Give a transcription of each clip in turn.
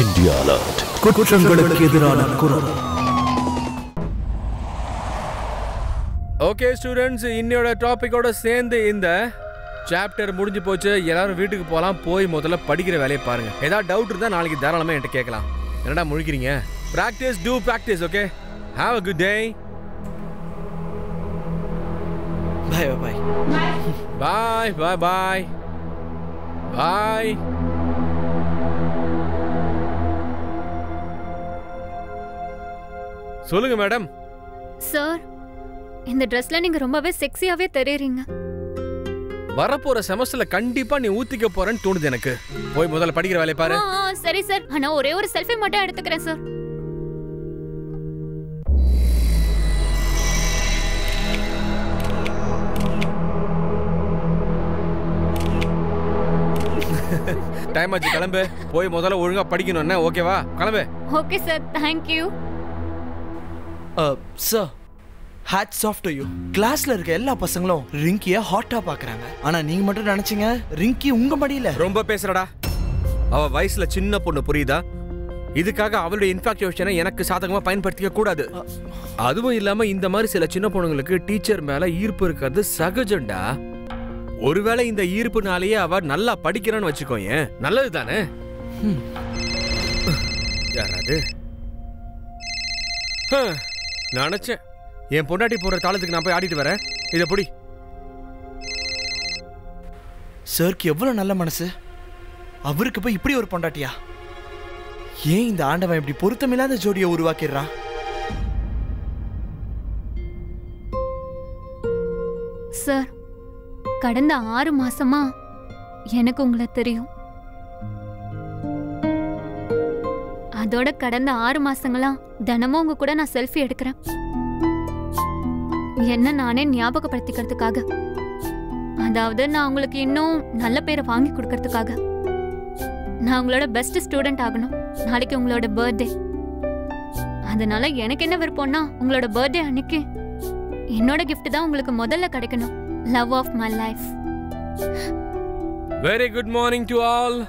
India Alert. குற்றங்களுக்கு எதிரான குரல். ஓகே ஸ்டூடெண்ட்ஸ், இன்னையோட டாபிக்கோட சேர்ந்து இந்த சாப்டர் முடிஞ்சு போச்சு. எல்லாரும் வீட்டுக்கு போகலாம். போய் முதல்ல படிக்கிற வேலையை பாருங்க. ஏதாவது டவுட் இருந்தால் நாளைக்கு தாராளமாக என்கிட்ட கேட்கலாம். என்னடா முழிக்கிறீங்க? Practice, do practice. Okay, have a good day. Bye bye bye bye bye bye. சொல்லுங்க மேடம். சார், இந்த ட்ரெஸ்ல நீங்க ரொம்பவே செக்ஸியாவே தெரியுறீங்க. வரப்போற செமஸ்டர்ல கண்டிப்பா நீ ஊத்திக்க போறேன்னு தோணுது எனக்கு. போய் முதல்ல படிக்கிற வேலையை பாரு. சரி சார், ஆனா ஒரே ஒரு செல்ஃபி மட்டும் எடுத்துக்கிறேன் சார். டைம் ஆச்சு, கிளம்பு. போய் முதல்ல ஒழுங்கா படிக்கணும். என்ன ஓகேவா? கிளம்பு. Okay sir, thank you. Sir, hats off to you. கிளாஸ்ல இருக்க எல்லா பசங்களும் ரிங்கியை ஹாட்டா பாக்குறாங்க. ஆனா நீங்க மட்டும் நினைச்சீங்க ரிங்கி உங்க மடியில. ரொம்ப பேசுறடா. அவ வயசுல சின்ன பொண்ணு, புரியுதா? இதுக்காக அவளுடைய இன்ஃபாக்சுவேஷனை எனக்கு சாதகமா பயன்படுத்திக்க கூடாது. அதுவும் இல்லாம இந்த மாதிரி சில சின்ன பொண்ணுங்களுக்கு டீச்சர் மேல ஈர்ப்பு இருக்கிறது சகஜம்டா. ஒருவேளை இந்த ஈர்ப்புனாலேயே அவ நல்லா படிக்கிறான்னு வச்சுக்கோயேன், நல்லது தானே? யாராவது நினைச்சேன் என் பொண்டாட்டி போற தாளத்துக்கு நான் போய் ஆடிட்டு வரேன். இத புடி. சாருக்கு எவ்வளவு நல்ல மனசு. அவருக்கு போய் இப்படி ஒரு பொண்டாட்டியா? ஏன் இந்த ஆண்டவன் இப்படி பொருத்தமில்லாத ஜோடியை உருவாக்கிடுறான்? சார், கடந்த 6 மாசமா எனக்கு உங்களை தெரியும். அதோட கடந்த 6 மாசங்களா தினமும் உங்க கூட நான் செல்ஃபி எடுக்கிறேன். என்ன நானே ஞாபகப்படுத்திக்கிறதுக்காக. அதாவது நான் உங்களுக்கு இன்னும் நல்ல பேரை வாங்கி கொடுக்கறதுக்காக. நான் உங்களோட பெஸ்ட் ஸ்டூடெண்ட் ஆகணும். நாளைக்கு உங்களோட பர்த்டே. அதனால எனக்கு என்ன விருப்பம்னா, உங்களோட பர்த்டே அன்னைக்கு என்னோட கிஃப்ட் தான் உங்களுக்கு முதல்ல கிடைக்கணும். Love of my life. Very good morning to all.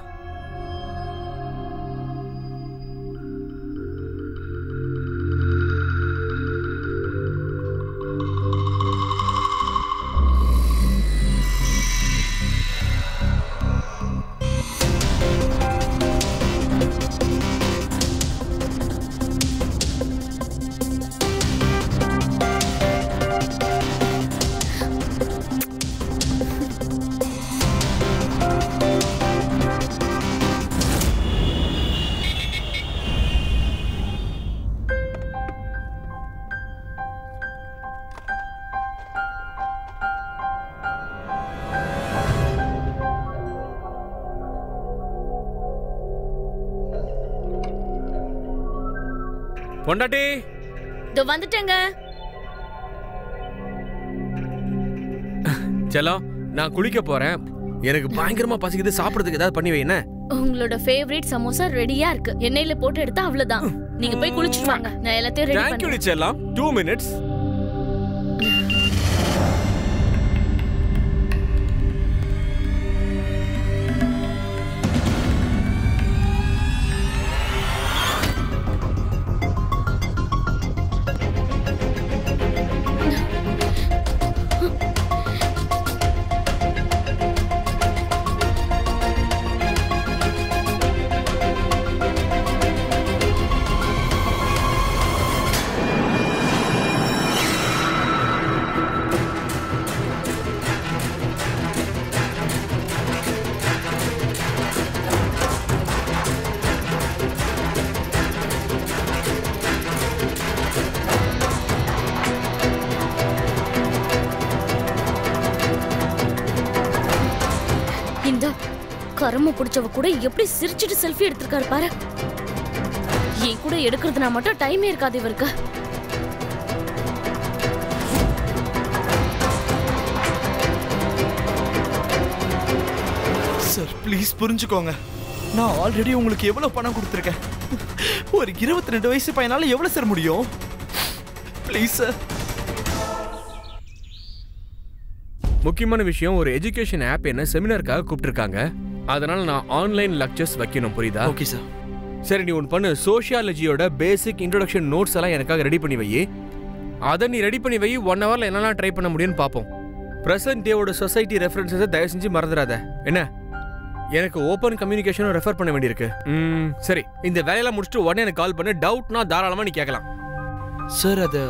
பொண்டாட்டி, இதோ வந்துட்டேங்க. செல்லம், நான் குளிக்க போறேன். எனக்கு பயங்கரமா பசிக்குது. சாப்பிடுறதுக்கு ஏதாவது பண்ணி வைங்க. உங்களோட ஃபேவரட் சமோசா ரெடியா இருக்கு. எண்ணெயில போட்டு எடுத்தா அவ்வளவுதான். நீங்க போய் குளிச்சிட்டு வாங்க. நான் எல்லாத்தையும் ரெடி பண்றேன். தேங்க் யூ செல்லம். 2 minutes. கரம புடிச்சவ கூட எப்படி சிரிச்சிட்டு செல்ஃபி எடுத்திருக்காரு பாரு. என் கூட எடுக்கிறதுனா மட்டும் டைமே இருக்காது இவருக்கு. சார், ப்ளீஸ் புரிஞ்சுக்கோங்க. நான் ஆல்ரெடி உங்களுக்கு எவ்வளவு பணம் கொடுத்துருக்கேன். ஒரு 22 வயசு பையனால எவ்வளவு சார் முடியும்? Please sir. முக்கியமான விஷயம், ஒரு எஜுகேஷன் ஆப் என்ன செமினாருக்காக கூப்பிட்டுருக்காங்க. அதனால நான் ஆன்லைன் லெக்சர்ஸ் வைக்கணும், புரியுதா? Okay sir. சரி நீ ஒன்று பண்ணு, சோஷியாலஜியோட பேசிக் இன்ட்ரோடக்ஷன் நோட்ஸ் எல்லாம் எனக்காக ரெடி பண்ணி வை. அதை நீ ரெடி பண்ணி வை. 1 ஹவர்ல என்னெல்லாம் ட்ரை பண்ண முடியும்னு பார்ப்போம். ப்ரெசன்ட் டேவோட சொசைட்டி ரெஃபரன்ஸை தயவு செஞ்சு மறந்துடாத என்ன. எனக்கு ஓப்பன் கம்யூனிகேஷனும் ரெஃபர் பண்ண வேண்டியிருக்கு. சரி, இந்த வேலையெல்லாம் முடிச்சுட்டு உடனே எனக்கு கால் பண்ணு. டவுட்னா தாராளமாக நீ கேட்கலாம். சார், அது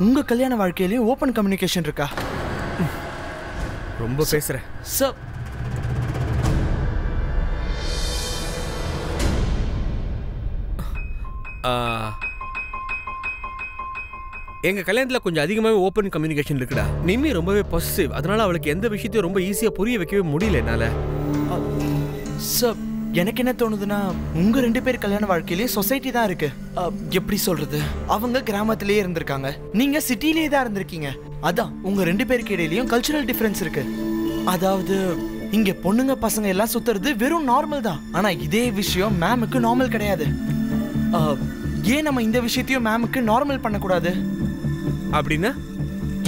உங்க கல்யாண வாழ்க்கையிலயும் ஓப்பன் கம்யூனிகேஷன் இருக்கா? ரொம்ப பேசுற சார். எங்க கல்யாணத்துல கொஞ்சம் அதிகமாகவே ஓப்பன் கம்யூனிகேஷன் இருக்குடா. நிம்மி ரொம்பவே பாசிட்டிவ், அதனால அவளுக்கு எந்த விஷயத்தையும் ரொம்ப ஈஸியா புரிய வைக்கவே முடியல என்னால. சார், எனக்கு என்ன தோணுதுன்னா உங்க 2 பேர் கல்யாண வாழ்க்கையிலேயே சொசைட்டி தான் இருக்கு. எப்படி சொல்றது, அவங்க கிராமத்திலேயே இருந்திருக்காங்க, நீங்க சிட்டிலேயே தான் இருந்திருக்கீங்க. அதான் உங்க 2 பேருக்கு இடையிலயும் கல்ச்சுரல் டிஃபரன்ஸ் இருக்கு. அதாவது இங்க பொண்ணுங்க பசங்க எல்லாம் சுத்துறது வெறும் நார்மல் தான். ஆனா இதே விஷயம் மேமுக்கு நார்மல் கிடையாது. ஏன் நம்ம இந்த விஷயத்தையும் மேமுக்கு நார்மல் பண்ணக்கூடாது? அப்படின்னா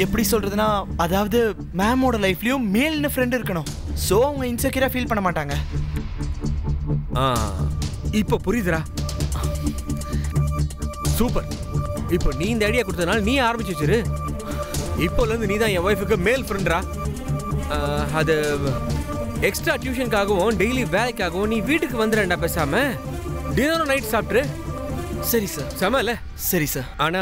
எப்படி சொல்றதுன்னா, அதாவது மேமோட லைஃப்லயும் மேல்னு ஃப்ரெண்ட் இருக்கணும். சோ அவங்க இன்செக்யூரா ஃபீல் பண்ண மாட்டாங்க. இப்போ புரியுதுடா. சூப்பர். இப்போ நீ இந்த ஐடியா கொடுத்தனால நீ ஆரம்பிச்சு வச்சிரு. இப்போல இருந்து நீ தான் என் ஒய்ஃபுக்கு மேல் ஃப்ரெண்டா. அது எக்ஸ்ட்ரா டியூஷனுக்காகவும் டெய்லி வேலைக்காகவும் நீ வீட்டுக்கு வந்துடுறா பேசாம. டின்னரும் நைட் சாப்பிட்ரு. சரி சார். சமல. சரி சார். ஆனா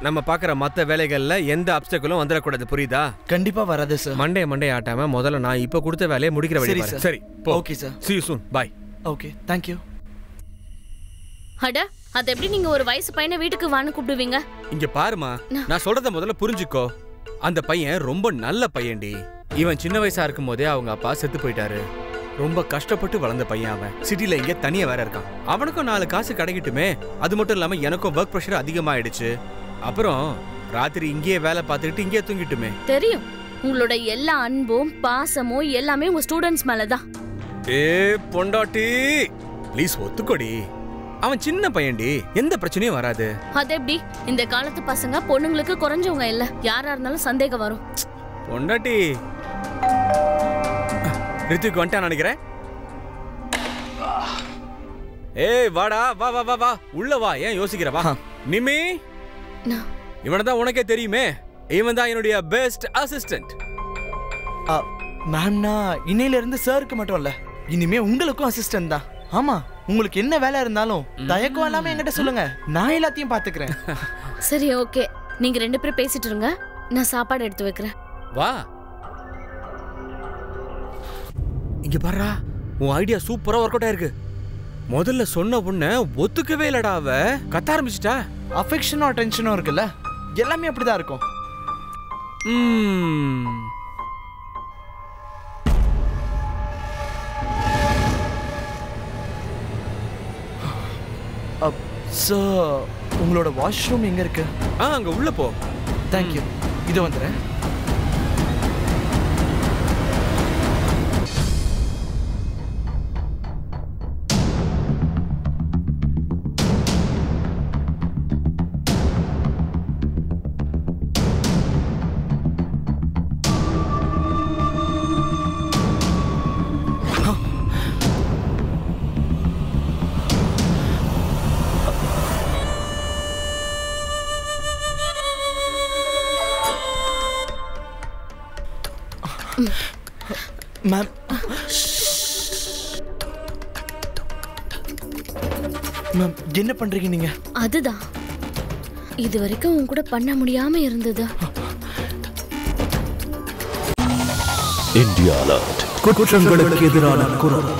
நம்ம பார்க்குற மற்ற வேலைகள்ல எந்த அப்டக்கலும் வந்துடக்கூடாது, புரியுதா? கண்டிப்பா வராது சார். மண்டே ஆட்டாம முதல்ல நான் இப்போ கொடுத்த வேலையை முடிக்கிற வழி பாரு. சரி, okay sir. see you soon. bye. Okay, thank you. அட, அது எப்படி நீங்க ஒரு வயசு பையனை வீட்டுக்கு வான்னு கூப்பிடுவீங்க? இங்க பாருமா, நான் சொல்றத முதல்ல புரிஞ்சுக்கோ. அந்த பையன் ரொம்ப நல்ல பையன்டி. இவன் சின்ன வயசா இருக்கும் போதே அவங்க அப்பா செத்து போயிட்டாரு. ரொம்ப கஷ்டப்பட்டு வளர்ந்த பையன் அவன். சிட்டில இங்க தனியா வேற இருக்கான். அவனுக்கும் 4 காசு கிடைக்கட்டுமே. அது மட்டும் இல்லாம எனக்கும் ஒர்க் ப்ரெஷர் அதிகமாயிடுச்சு. அப்புறம் ராத்திரி இங்கேயே வேலை பார்த்துக்கிட்டு இங்கேயே தூங்கிட்டுமே. தெரியும், உங்களோட எல்லா அன்பும் பாசமும் எல்லாமே உங்க ஸ்டூடெண்ட்ஸ் மேலதான். பொண்டாட்டி ப்ளீஸ் ஒத்துக்கோடி. அவன் சின்ன பையன்டி, எந்த பிரச்சனையும் வராது. அது எப்படி? இந்த காலத்து பசங்க பொண்ணுங்களுக்கு குறைஞ்சவங்க இல்ல. யாரா இருந்தாலும் சந்தேகம் வரும். பொண்டாட்டி ரித்துக்கு வந்துட்டான் நினைக்கிறேன். ஏய் வாடா, வா வா வா வா, உள்ள வா. ஏன் யோசிக்கிற? வா. நிமி, இவனதான் உனக்கே தெரியுமே. இவன் தான் என்னுடைய பெஸ்ட் அசிஸ்டன்ட். மேம்னா இன்னையில இருந்து சாருக்கு மட்டும் இல்ல, இனிமே உங்களுக்கும் அசிஸ்டன்ட் தான். ஆமா, உங்களுக்கு என்ன வேலை இருந்தாலும் தயக்கம் இல்லாம என்கிட்ட சொல்லுங்க, நான் எல்லாத்தையும் பாத்துக்கிறேன். சரி, ஓகே. நீங்க 2 பேரும் பேசிட்டு இருங்க, நான் சாப்பாடு எடுத்து வைக்கிறேன். வா. இங்க பாருடா, உன் ஐடியா சூப்பரா ஒர்க் அவுட் ஆயிருக்கு. முதல்ல சொன்ன உடனே ஒத்துக்கவே இல்லடா. அவ கத்த ஆரம்பிச்சிட்டா. அஃபெக்ஷனும் அட்டென்ஷனும் இருக்குல்ல, எல்லாமே அப்படிதான் இருக்கும். உங்களோட வாஷ்ரூம் எங்க இருக்கு? அங்க உள்ள போ. தேங்க்யூ. இது வந்துடுறேன். மேம், மேம் என்ன பண்றீங்க நீங்க? அதுதான் இது வரைக்கும் உன் கூட பண்ண முடியாம இருந்தது. India alert. குற்றங்களுக்கு எதிரான குரல்.